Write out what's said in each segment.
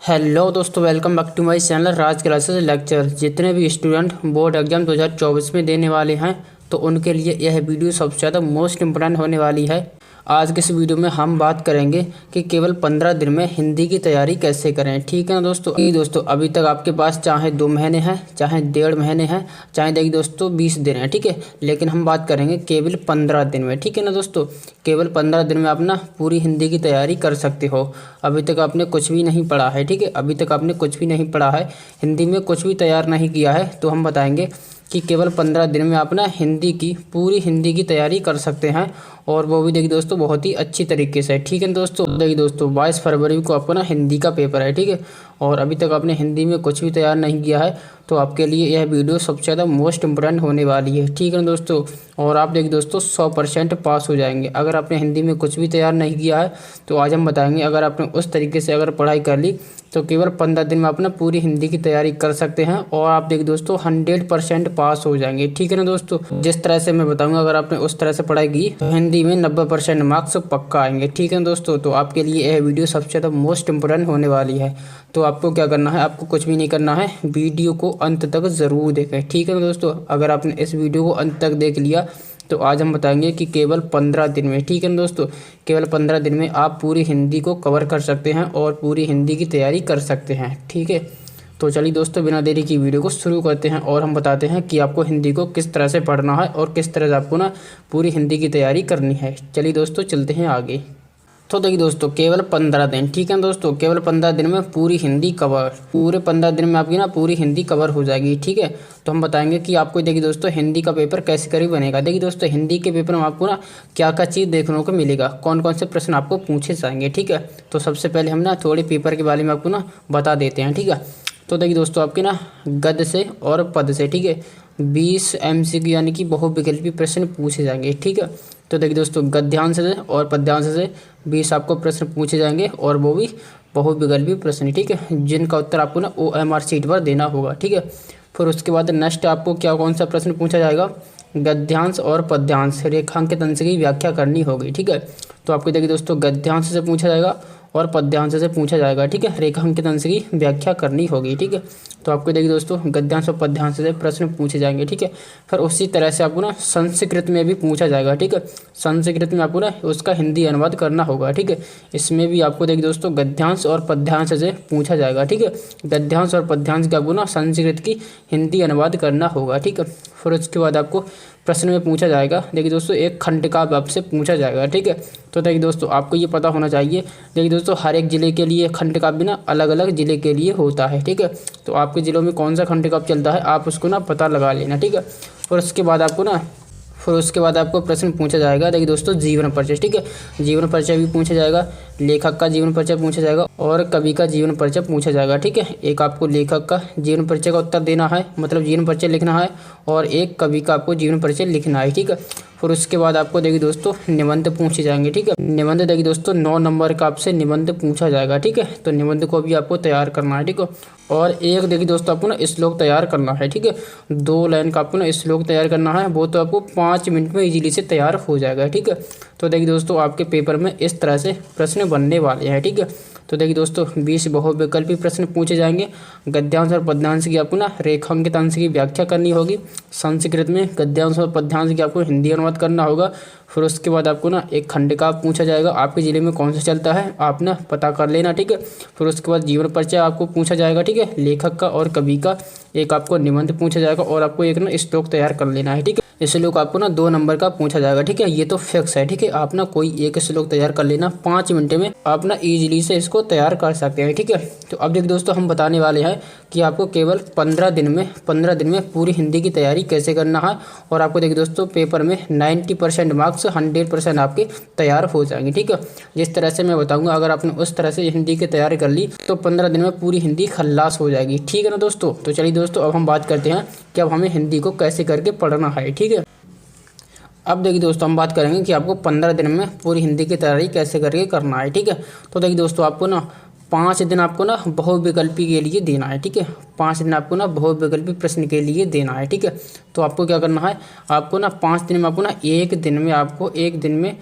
Hello दोस्तों, welcome back to my channel Raj classes lecture. जितने भी स्टूडेंट बोर्ड एग्जाम 2024 में देने वाले हैं तो उनके लिए यह वीडियो सबसे ज़्यादा मोस्ट इम्पोर्टेंट होने वाली है। आज के इस वीडियो में हम बात करेंगे कि केवल 15 दिन में हिंदी की तैयारी कैसे करें। ठीक है ना दोस्तों। ये दोस्तों अभी तक आपके पास चाहे 2 महीने हैं, चाहे 1.5 महीने हैं, चाहे देखिए दोस्तों 20 दिन है। ठीक है, लेकिन हम बात करेंगे केवल 15 दिन में। ठीक है ना दोस्तों, केवल 15 दिन में आप ना पूरी हिंदी की तैयारी कर सकते हो। अभी तक आपने कुछ भी नहीं पढ़ा है। ठीक है, अभी तक आपने कुछ भी नहीं पढ़ा है, हिंदी में कुछ भी तैयार नहीं किया है, तो हम बताएंगे कि केवल 15 दिन में आप ना पूरी हिंदी की तैयारी कर सकते हैं, और वो भी देखिए दोस्तों बहुत ही अच्छी तरीके से। ठीक है दोस्तों, देखिए दोस्तों 22 फरवरी को आपको ना हिंदी का पेपर है। ठीक है, और अभी तक आपने हिंदी में कुछ भी तैयार नहीं किया है तो आपके लिए यह वीडियो सबसे ज़्यादा मोस्ट इम्पोर्टेंट होने वाली है। ठीक है ना दोस्तों, और आप देखिए दोस्तों 100% पास हो जाएंगे अगर आपने हिंदी में कुछ भी तैयार नहीं किया है। तो आज हम बताएंगे अगर आपने उस तरीके से अगर पढ़ाई कर ली तो केवल 15 दिन में आप ना पूरी हिंदी की तैयारी कर सकते हैं, और आप देखिए दोस्तों 100% पास हो जाएंगे। ठीक है ना दोस्तों, जिस तरह से मैं बताऊंगा अगर आपने उस तरह से पढ़ाई की तो हिंदी में 90% मार्क्स पक्का आएंगे। ठीक है ना दोस्तों, तो आपके लिए यह वीडियो सबसे ज़्यादा मोस्ट इम्पोर्टेंट होने वाली है। तो आपको क्या करना है, आपको कुछ भी नहीं करना है, वीडियो को अंत तक ज़रूर देखें। ठीक है ना दोस्तों, अगर आपने इस वीडियो को अंत तक देख लिया तो आज हम बताएंगे कि केवल 15 दिन में, ठीक है ना दोस्तों, केवल 15 दिन में आप पूरी हिंदी को कवर कर सकते हैं और पूरी हिंदी की तैयारी कर सकते हैं। ठीक है, तो चलिए दोस्तों बिना देरी की वीडियो को शुरू करते हैं और हम बताते हैं कि आपको हिंदी को किस तरह से पढ़ना है और किस तरह से आपको ना पूरी हिंदी की तैयारी करनी है। चलिए दोस्तों चलते हैं आगे। तो देखिए दोस्तों केवल 15 दिन, ठीक है दोस्तों, केवल 15 दिन में पूरी हिंदी कवर, पूरे 15 दिन में आपकी ना पूरी हिंदी कवर हो जाएगी। ठीक है, तो हम बताएंगे कि आपको देखिए दोस्तों हिंदी का पेपर कैसे करीब बनेगा। देखिए दोस्तों हिंदी के पेपर में आपको ना क्या क्या चीज़ देखने को मिलेगा, कौन कौन से प्रश्न आपको पूछे जाएंगे। ठीक है, तो सबसे पहले हम ना थोड़े पेपर के बारे में आपको ना बता देते हैं। ठीक है, तो देखिए दोस्तों आपके ना गद्य से और पद से, ठीक है, 20 MCQ यानी कि बहुविकल्पी प्रश्न पूछे जाएंगे। ठीक है, तो देखिए दोस्तों गद्यांश से और पद्यांश से 20 आपको प्रश्न पूछे जाएंगे, और वो भी बहुविकल्पी प्रश्न। ठीक है, जिनका उत्तर आपको ना OMR शीट पर देना होगा। ठीक है, फिर उसके बाद नेक्स्ट आपको क्या कौन सा प्रश्न पूछा जाएगा, गद्यांश और पद्यांश रेखांकित अंश की व्याख्या करनी होगी। ठीक है, तो आपको देखिए दोस्तों गद्यांश से पूछा जाएगा और पद्यांश से पूछा जाएगा। ठीक है, रेखांकित अंश की व्याख्या करनी होगी। ठीक है, तो आपको देखिए दोस्तों गद्यांश और पद्यांश से प्रश्न पूछे जाएंगे। ठीक है, फिर उसी तरह से आपको ना संस्कृत में भी पूछा जाएगा। ठीक है, संस्कृत में आपको ना उसका हिंदी अनुवाद करना होगा। ठीक है, इसमें भी आपको देखिए दोस्तों गद्यांश और पद्यांश से पूछा जाएगा। ठीक है, गद्यांश और पद्यांश का आपको ना संस्कृत की हिंदी अनुवाद करना होगा। ठीक है, फिर उसके बाद आपको प्रश्न में पूछा जाएगा, देखिए दोस्तों एक खंड का आपसे पूछा जाएगा। ठीक है, तो देखिए दोस्तों आपको ये पता होना चाहिए, देखिए दोस्तों हर एक ज़िले के लिए खंड का भी ना अलग अलग ज़िले के लिए होता है। ठीक है, तो आपके ज़िलों में कौन सा खंड का चलता है आप उसको ना पता लगा लेना। ठीक है, और उसके बाद आपको प्रश्न पूछा जाएगा, देखिए दोस्तों जीवन परिचय। ठीक है, जीवन परिचय भी पूछा जाएगा, लेखक का जीवन परिचय पूछा जाएगा और कवि का जीवन परिचय पूछा जाएगा। ठीक है, एक आपको लेखक का जीवन परिचय का उत्तर देना है, मतलब जीवन परिचय लिखना है, और एक कवि का आपको जीवन परिचय लिखना है। ठीक है, फिर उसके बाद आपको देखिए दोस्तों निबंध पूछे जाएंगे। ठीक है, निबंध देखिए दोस्तों 9 नंबर का आपसे निबंध पूछा जाएगा। ठीक है, तो निबंध को भी आपको तैयार करना है। ठीक है, और एक देखिए दोस्तों आपको ना श्लोक तैयार करना है। ठीक है, 2 लाइन का आपको ना श्लोक तैयार करना है, वो तो आपको 5 मिनट में इजीली से तैयार हो जाएगा। ठीक है, तो देखिए दोस्तों आपके पेपर में इस तरह से प्रश्न बनने वाले हैं। ठीक है, तो देखिए दोस्तों 20 बहुविकल्पी प्रश्न पूछे जाएंगे, गद्यांश और पद्यांश की आपको ना रेखांकित अंश की व्याख्या करनी होगी, संस्कृत में गद्यांश और पद्यांश की आपको हिंदी अनुवाद करना होगा, फिर उसके बाद आपको ना एक खंड का पूछा जाएगा, आपके ज़िले में कौन सा चलता है आप ना पता कर लेना। ठीक है, फिर उसके बाद जीवन परिचय आपको पूछा जाएगा। ठीक है, लेखक का और कवि का एक आपको निबंध पूछा जाएगा, और आपको एक ना श्लोक तैयार कर लेना है। ठीक है, श्लोक आपको ना 2 नंबर का पूछा जाएगा। ठीक है, ये तो फिक्स है। ठीक है, आप ना कोई एक श्लोक तैयार कर लेना, 5 मिनट में आप ना इजीली से इसको तैयार कर सकते हैं। ठीक है, तो अब देखिए दोस्तों हम बताने वाले हैं कि आपको केवल 15 दिन में पूरी हिंदी की तैयारी कैसे करना है, और आपको देखिए दोस्तों पेपर में 90% मार्क्स 100% आपके तैयार हो जाएंगे। ठीक है, जिस तरह से मैं बताऊंगा अगर आपने उस तरह से हिंदी की तैयारी कर ली तो 15 दिन में पूरी हिंदी खल्लास हो जाएगी। ठीक है ना दोस्तों, तो चलिए दोस्तों अब हम बात करते हैं कि अब हमें हिंदी को कैसे करके पढ़ना है। ठीक है, अब देखिए दोस्तों हम बात करेंगे कि आपको 15 दिन में पूरी हिंदी की तैयारी कैसे करके करना है। ठीक है, तो देखिए दोस्तों आपको ना 5 दिन आपको ना बहुविकल्पी के लिए देना है। ठीक है, 5 दिन आपको ना बहुविकल्पी प्रश्न के लिए देना है। ठीक है, तो आपको क्या करना है, आपको ना 5 दिन में आपको ना एक दिन में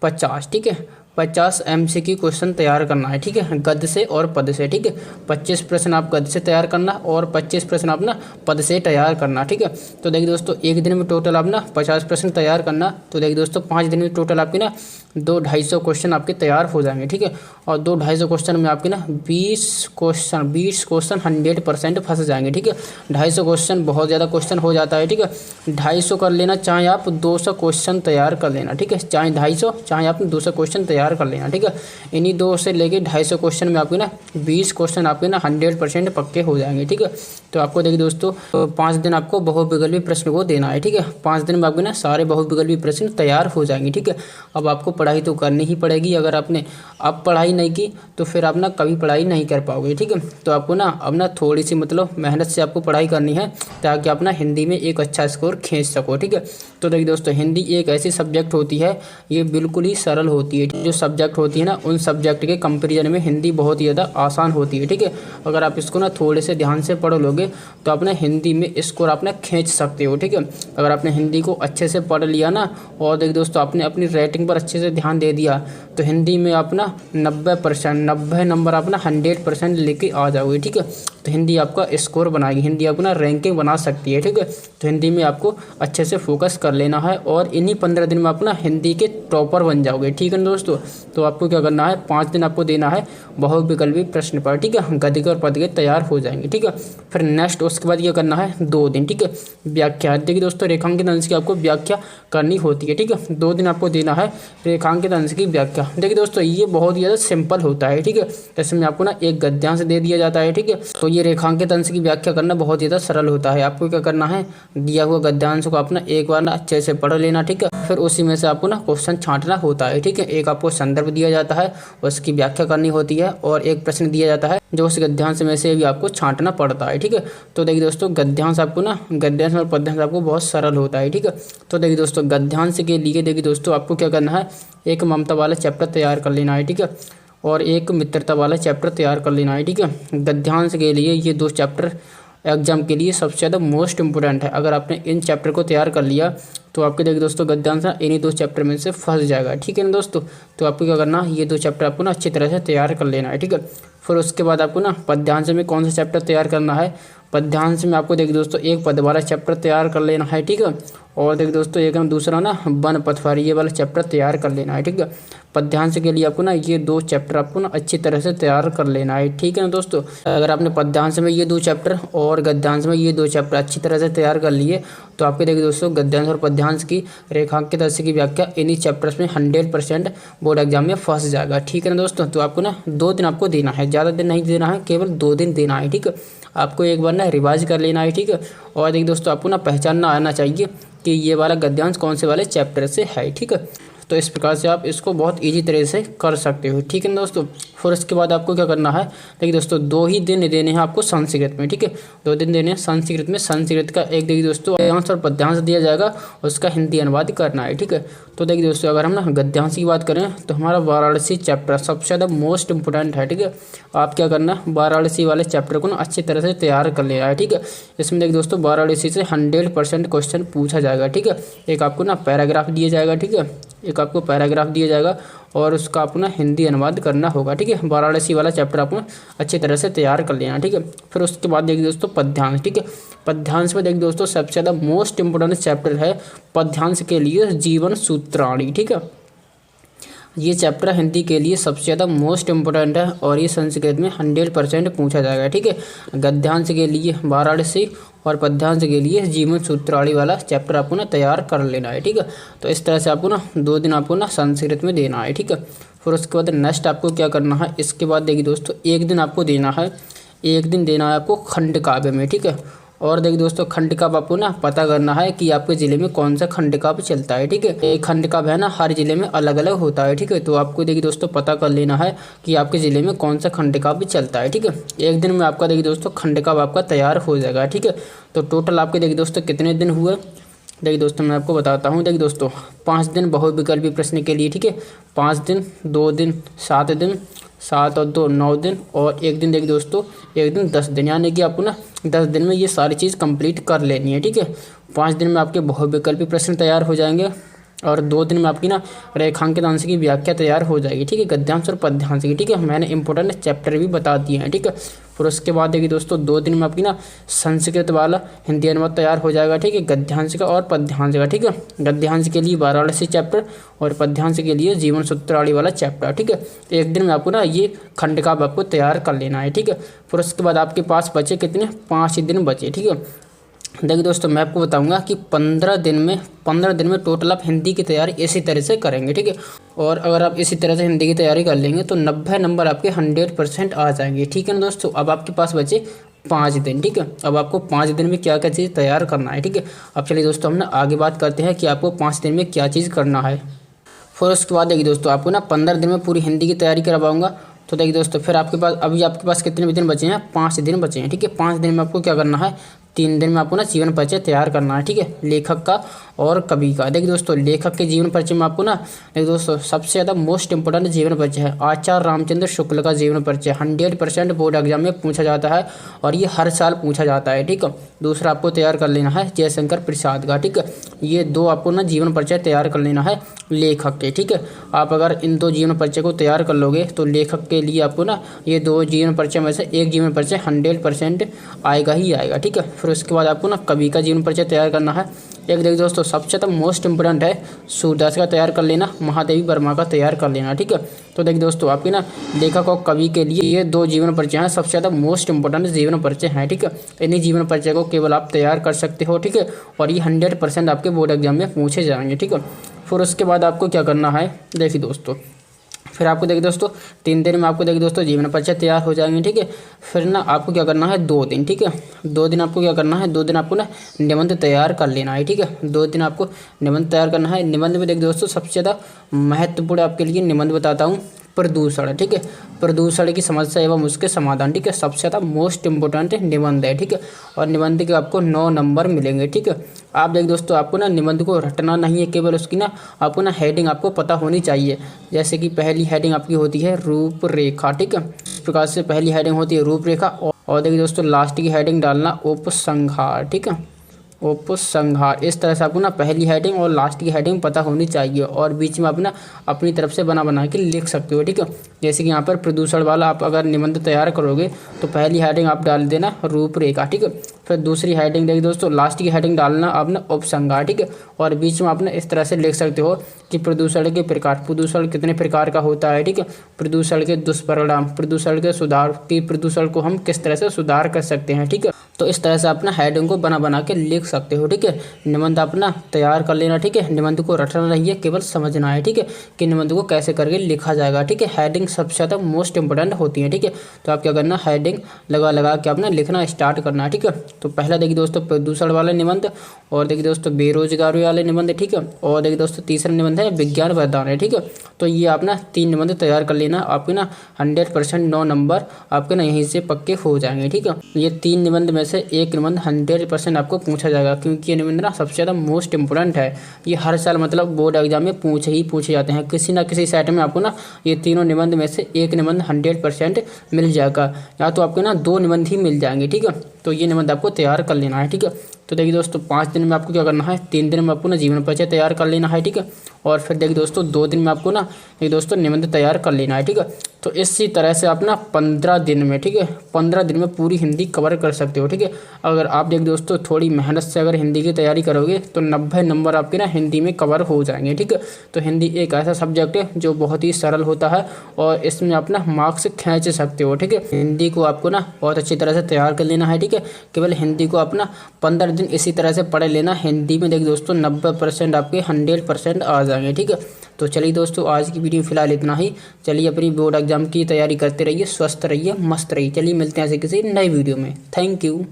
50, ठीक है, 50 MCQ क्वेश्चन तैयार करना है, ठीक है, गद्य से और पद से, ठीक है। 25 प्रश्न आप गद्य से तैयार करना और 25 प्रश्न आप ना पद से तैयार करना, ठीक है। तो देखिए दोस्तों, एक दिन में टोटल आप ना 50 प्रश्न तैयार करना। तो देखिए दोस्तों, 5 दिन में टोटल आपके ना 2-250 क्वेश्चन आपके तैयार हो जाएंगे, ठीक है। और 2-250 क्वेश्चन में आपके ना 20 क्वेश्चन 100% फंस जाएंगे, ठीक है। 250 क्वेश्चन बहुत ज़्यादा क्वेश्चन हो जाता है, ठीक है। 250 कर लेना, चाहे आप 200 क्वेश्चन तैयार कर लेना, ठीक है। चाहे 250, चाहे आप 200 क्वेश्चन तैयार कर लेना, ठीक है। इन्हीं 2 से लेके 250 क्वेश्चन में आपके ना 20 क्वेश्चन आपके ना 100% पक्के हो जाएंगे, ठीक है। तो आपको देखिए दोस्तों, 5 दिन आपको बहुविकल्पी प्रश्न को देना है, ठीक है। 5 दिन में आपके ना सारे बहुविकल्पी प्रश्न तैयार हो जाएंगे, ठीक है। अब आपको पढ़ाई तो करनी ही पड़ेगी। अगर आपने अब पढ़ाई नहीं की तो फिर आप ना कभी पढ़ाई नहीं कर पाओगे, ठीक है। तो आपको ना अब ना थोड़ी सी मतलब मेहनत से आपको पढ़ाई करनी है, ताकि आप ना हिंदी में एक अच्छा स्कोर खींच सको, ठीक है। तो देखिए दोस्तों, हिंदी एक ऐसी सब्जेक्ट होती है, ये बिल्कुल ही सरल होती है। जो सब्जेक्ट होती है ना, उन सब्जेक्ट के कंपेरिजन में हिंदी बहुत ही ज़्यादा आसान होती है, ठीक है। अगर आप इसको ना थोड़े से ध्यान से पढ़ लोगे तो आप ना हिंदी में स्कोर आप ना खींच सकते हो, ठीक है। अगर आपने हिंदी को अच्छे से पढ़ लिया ना, और देखिए दोस्तों, आपने अपनी राइटिंग पर अच्छे से ध्यान दे दिया, तो हिंदी में आप ना 90 नंबर आप ना 100% लेके आ जाओगे, ठीक है। तो हिंदी आपका स्कोर बनाएगी, हिंदी आपको ना रैंकिंग बना सकती है, ठीक है। तो हिंदी में आपको अच्छे से फोकस कर लेना है, और इन्हीं 15 दिन में आप ना हिंदी के टॉपर बन जाओगे, ठीक है दोस्तों। तो आपको क्या करना है, 5 दिन आपको देना है बहुविकल्पी प्रश्न पर, ठीक है। गद्य और पद्य के तैयार हो जाएंगे, ठीक है। फिर नेक्स्ट उसके बाद ये करना है 2 दिन, ठीक है, व्याख्या। देखिए दोस्तों, रेखांकित अंश की आपको व्याख्या करनी होती है, ठीक है। 2 दिन आपको देना है रेखांकित अंश की व्याख्या। देखिए दोस्तों, ये बहुत ही ज़्यादा सिंपल होता है, ठीक है। इसमें आपको ना एक गद्यांश दे दिया जाता है, ठीक है। तो ये रेखांकित अंश की व्याख्या करना बहुत ज़्यादा सरल होता है। आपको क्या करना है, दिया हुआ गद्यांश को अपना एक बार ना अच्छे से पढ़ लेना, ठीक है। फिर उसी में से आपको ना क्वेश्चन छांटना होता है, ठीक है। एक आपको संदर्भ दिया जाता है, उसकी व्याख्या करनी होती है, और एक प्रश्न दिया जाता है जो उस गद्यांश में से भी आपको छांटना पड़ता है, ठीक है। तो देखिए दोस्तों, गद्यांश आपको ना गद्यांश और पद्यांश आपको बहुत सरल होता है, ठीक है। तो देखिए दोस्तों, गद्यांश के लिए देखिए दोस्तों, आपको क्या करना है, एक ममता वाला चैप्टर तैयार कर लेना है, ठीक है, और एक मित्रता वाला चैप्टर तैयार कर लेना है, ठीक है। गद्यांश के लिए ये 2 चैप्टर एग्जाम के लिए सबसे ज़्यादा मोस्ट इंपोर्टेंट है। अगर आपने इन चैप्टर को तैयार कर लिया तो आपके देखिए दोस्तों, गद्यांश इन्हीं 2 चैप्टर में से फंस जाएगा, ठीक है ना दोस्तों। तो आपको क्या करना है, ये 2 चैप्टर आपको ना अच्छी तरह से तैयार कर लेना है, ठीक है। फिर उसके बाद आपको ना पद्यांश में कौन सा चैप्टर तैयार करना है, पद्यांश में आपको देखिए दोस्तों एक पद वाला चैप्टर तैयार कर लेना है, ठीक है। और देखिए दोस्तों, एक दूसरा ना वन पथवारी ये वाला चैप्टर तैयार कर लेना है, ठीक है। पद्यांश के लिए आपको ना ये 2 चैप्टर आपको ना अच्छी तरह से तैयार कर लेना है, ठीक है ना दोस्तों। अगर आपने पद्यांश में ये 2 चैप्टर और गद्यांश में ये 2 चैप्टर अच्छी तरह से तैयार कर लिए, तो आपके देखिए दोस्तों, गद्यांश और पद्यांश की रेखांकित अंश की व्याख्या इन्हीं चैप्टर्स में 100% बोर्ड एग्जाम में फंस जाएगा, ठीक है ना दोस्तों। तो आपको ना 2 दिन आपको देना है, ज़्यादा दिन नहीं देना है, केवल 2 दिन देना है, ठीक है। आपको एक बार ना रिवाइज कर लेना है, ठीक है। और देखिए दोस्तों, आपको ना पहचानना आना चाहिए कि ये वाला गद्यांश कौन से वाले चैप्टर से है, ठीक है। तो इस प्रकार से आप इसको बहुत इजी तरह से कर सकते हो, ठीक है ना दोस्तों। फिर उसके बाद आपको क्या करना है, देखिए दोस्तों, 2 ही दिन देने हैं आपको संस्कृत में, ठीक है। 2 दिन देने हैं संस्कृत में। संस्कृत का एक देखिए दोस्तों गद्यांश और पद्यांश दिया जाएगा, उसका हिंदी अनुवाद करना है, ठीक है। तो देखिए दोस्तों, अगर हम ना गद्यांश की बात करें तो हमारा वाराणसी चैप्टर सबसे ज़्यादा मोस्ट इंपोर्टेंट है, ठीक है। आप क्या करना, वाराणसी वाले चैप्टर को ना अच्छी तरह से तैयार कर लेना है, ठीक है। इसमें देखिए दोस्तों, वाराणसी से 100% क्वेश्चन पूछा जाएगा, ठीक है। एक आपको ना पैराग्राफ दिया जाएगा, ठीक है, एक आपको पैराग्राफ दिया जाएगा, और उसका आपको ना हिंदी अनुवाद करना होगा, ठीक है। वाराणसी वाला चैप्टर आपको अच्छी तरह से तैयार कर लेना, ठीक है। फिर उसके बाद देखिए दोस्तों, पद्यांश, ठीक है। पद्यांश में देखिए दोस्तों, सबसे ज़्यादा मोस्ट इंपोर्टेंट चैप्टर है पद्यांश के लिए जीवन सूत्राणी, ठीक है। ये चैप्टर हिंदी के लिए सबसे ज़्यादा मोस्ट इंपोर्टेंट है, और ये संस्कृत में 100% पूछा जाएगा, ठीक है। गद्यांश के लिए वाराणसी और पद्यांश के लिए जीवन सूत्रावली वाला चैप्टर आपको ना तैयार कर लेना है, ठीक है। तो इस तरह से आपको ना 2 दिन आपको ना संस्कृत में देना है, ठीक है। फिर उसके बाद नेक्स्ट आपको क्या करना है, इसके बाद देखिए दोस्तों, 1 दिन आपको देना है, 1 दिन देना है आपको खंड काव्य में, ठीक है। और देखिए दोस्तों, खंड काव्य आपको ना पता करना है कि आपके ज़िले में कौन सा खंड काव्य चलता है, ठीक है। एक खंड काव्य है ना, हर ज़िले में अलग अलग होता है, ठीक है। तो आपको देखिए दोस्तों पता कर लेना है कि आपके ज़िले में कौन सा खंड काव्य चलता है, ठीक है। 1 दिन में आपका देखिए दोस्तों खंड काव्य आपका तैयार हो जाएगा, ठीक है। तो टोटल आपके देखिए दोस्तों कितने दिन हुए, देखिए दोस्तों मैं आपको बताता हूँ। देखिए दोस्तों, 5 दिन बहुविकल्पी प्रश्न के लिए, ठीक है। 5 दिन, 2 दिन, 7 दिन, 7 और 2 9 दिन, और 1 दिन देखिए दोस्तों, 1 दिन 10 दिन, यानी कि आपको ना 10 दिन में ये सारी चीज़ कंप्लीट कर लेनी है, ठीक है। 5 दिन में आपके बहुविकल्पी प्रश्न तैयार हो जाएंगे, और 2 दिन में आपकी ना रेखांकित अंश की व्याख्या तैयार हो जाएगी, ठीक है, गद्यांश और पद्यांश की, ठीक है। मैंने इंपॉर्टेंट चैप्टर भी बता दिए हैं, ठीक है। फिर उसके बाद देखिए दोस्तों 2 दिन में आपकी ना संस्कृत वाला हिंदी अनुवाद तैयार हो जाएगा, ठीक है, गद्यांश का और पद्यांश का, ठीक है। गद्यांश के लिए वाराणसी चैप्टर और पद्यांश के लिए जीवन सूत्रावली वाला चैप्टर, ठीक है। एक दिन में आपको ना ये खंड का आपको तैयार कर लेना है, ठीक है। फिर उसके बाद आपके पास बचे कितने, 5 दिन बचे, ठीक है। देखिए दोस्तों मैं आपको बताऊंगा कि 15 दिन में टोटल आप हिंदी की तैयारी इसी तरह से करेंगे, ठीक है। और अगर आप इसी तरह से हिंदी की तैयारी कर लेंगे तो 90 नंबर आपके 100% आ जाएंगे, ठीक है ना दोस्तों। अब आपके पास बचे 5 दिन, ठीक है। अब आपको 5 दिन में क्या क्या चीज़ तैयार करना है, ठीक है। अब चलिए दोस्तों हम ना आगे बात करते हैं कि आपको 5 दिन में क्या चीज़ करना है। फिर उसके बाद देखिए दोस्तों आपको ना 15 दिन में पूरी हिंदी की तैयारी करवाऊंगा। तो देखिए दोस्तों फिर आपके पास अभी आपके पास कितने दिन बचे हैं, 5 दिन बचे हैं, ठीक है। 5 दिन में आपको क्या करना है, 3 दिन में आपको ना जीवन परिचय तैयार करना है, ठीक है, लेखक का और कवि का। देखिए दोस्तों लेखक के जीवन परिचय में आपको ना देखिए दोस्तों सबसे ज़्यादा मोस्ट इंपोर्टेंट जीवन परिचय है आचार्य रामचंद्र शुक्ल का जीवन परिचय। 100% बोर्ड एग्जाम में पूछा जाता है और ये हर साल पूछा जाता है, ठीक है। दूसरा आपको तैयार कर लेना है जयशंकर प्रसाद का, ठीक है। ये 2 आपको ना जीवन परिचय तैयार कर लेना है लेखक के, ठीक है। आप अगर इन 2 जीवन परिचय को तैयार कर लोगे तो लेखक के लिए आपको ना ये 2 जीवन परिचय में से एक जीवन परिचय 100% आएगा ही आएगा, ठीक है। फिर उसके बाद आपको ना कवि का जीवन परिचय तैयार करना है। एक देखिए दोस्तों सबसे ज़्यादा मोस्ट इंपोर्टेंट है सूरदास का तैयार कर लेना, महादेवी वर्मा का तैयार कर लेना, ठीक है। तो देखिए दोस्तों आपके ना लेखक और कवि के लिए ये 2 जीवन परिचय हैं, सबसे ज़्यादा मोस्ट इंपोर्टेंट जीवन परिचय हैं, ठीक है। इन्हीं जीवन परिचय को केवल आप तैयार कर सकते हो, ठीक है। और ये 100% आपके बोर्ड एग्जाम में पूछे जाएंगे, ठीक है। फिर उसके बाद आपको क्या करना है, देखिए दोस्तों फिर आपको देखिए दोस्तों 3 दिन में आपको देखिए दोस्तों जीवन परिचय तैयार हो जाएंगे, ठीक है। फिर ना आपको क्या करना है 2 दिन, ठीक है। 2 दिन आपको क्या करना है, 2 दिन आपको ना निबंध तैयार कर लेना है, ठीक है। 2 दिन आपको निबंध तैयार करना है। निबंध में देखिए दोस्तों सबसे ज़्यादा महत्वपूर्ण आपके लिए निबंध बताता हूँ प्रदूषण, ठीक है। प्रदूषण की समस्या एवं उसके समाधान, ठीक है, सबसे ज़्यादा मोस्ट इंपोर्टेंट निबंध है, ठीक है। और निबंध के आपको 9 नंबर मिलेंगे, ठीक है। आप देखिए दोस्तों आपको ना निबंध को रटना नहीं है, केवल उसकी ना आपको ना हेडिंग आपको पता होनी चाहिए। जैसे कि पहली हेडिंग आपकी होती है रूपरेखा, ठीक है। इस प्रकार से पहली हेडिंग होती है रूपरेखा और देखिए दोस्तों लास्ट की हेडिंग डालना उपसंहार, ठीक है, उपसंहार। इस तरह से आपको ना पहली हेडिंग और लास्ट की हेडिंग पता होनी चाहिए और बीच में आप ना अपनी तरफ से बना के लिख सकते हो, ठीक है। जैसे कि यहाँ पर प्रदूषण वाला आप अगर निबंध तैयार करोगे तो पहली हेडिंग आप डाल देना रूपरेखा, ठीक है। फिर दूसरी हेडिंग देखिए दोस्तों लास्ट की हेडिंग डालना आपने उपसंहार, ठीक है। और बीच में आपने इस तरह से लिख सकते हो कि प्रदूषण के प्रकार, प्रदूषण कितने प्रकार का होता है, ठीक है। प्रदूषण के दुष्परिणाम, प्रदूषण के सुधार, कि प्रदूषण को हम किस तरह से सुधार कर सकते हैं, ठीक है। तो इस तरह से अपना हेडिंग को बना के लिख सकते हो, ठीक है। निबंध अपना तैयार कर लेना, ठीक है। निबंध को रटना नहीं है, केवल समझना है, ठीक है, कि निबंध को कैसे करके लिखा जाएगा, ठीक है। हेडिंग सबसे ज़्यादा मोस्ट इंपोर्टेंट होती है, ठीक है। तो आप क्या करना, हेडिंग लगा के अपना लिखना स्टार्ट करना है, ठीक है। तो पहला देखिए दोस्तों प्रदूषण वाले निबंध और देखिए दोस्तों बेरोजगारी वाले निबंध, ठीक है। और देखिए दोस्तों तीसरा निबंध है विज्ञान वरदान है, ठीक है। तो ये आप ना 3 निबंध तैयार कर लेना, आपके ना 100% 9 नंबर आपके ना यहीं से पक्के हो जाएंगे, ठीक है। ये 3 निबंध में से एक निबंध 100% आपको पूछा जाएगा, क्योंकि ये निबंध ना सबसे ज़्यादा मोस्ट इंपोर्टेंट है। ये हर साल मतलब बोर्ड एग्जाम में पूछे जाते हैं, किसी ना किसी सेट में आपको ना ये तीनों निबंध में से एक निबंध 100% मिल जाएगा, या तो आपके ना 2 निबंध ही मिल जाएंगे, ठीक है। तो ये निबंध आपको तैयार कर लेना है, ठीक है। तो देखिए दोस्तों 5 दिन में आपको क्या करना है, 3 दिन में आपको ना जीवन परिचय तैयार कर लेना है, ठीक है। और फिर देखिए दोस्तों 2 दिन में आपको ना देखिए दोस्तों निबंध तैयार कर लेना है, ठीक है। तो इसी तरह से आप ना 15 दिन में, ठीक है, 15 दिन में पूरी हिंदी कवर कर सकते हो, ठीक है। अगर आप देखिए दोस्तों थोड़ी मेहनत से अगर हिंदी की तैयारी करोगे तो 90 नंबर आपके ना हिंदी में कवर हो जाएंगे, ठीक है। तो हिंदी एक ऐसा सब्जेक्ट है जो बहुत ही सरल होता है और इसमें आप ना मार्क्स खींच सकते हो, ठीक है। हिंदी को आपको ना बहुत अच्छी तरह से तैयार कर लेना है, ठीक है। केवल हिंदी को अपना 15 दिन इसी तरह से पढ़ लेना। हिंदी में देखिए दोस्तों 90% आपके 100% आ जाएंगे, ठीक है। तो चलिए दोस्तों आज की वीडियो फिलहाल इतना ही। चलिए अपनी बोर्ड एग्जाम की तैयारी करते रहिए, स्वस्थ रहिए, मस्त रहिए। चलिए मिलते हैं ऐसे किसी नई वीडियो में। Thank you.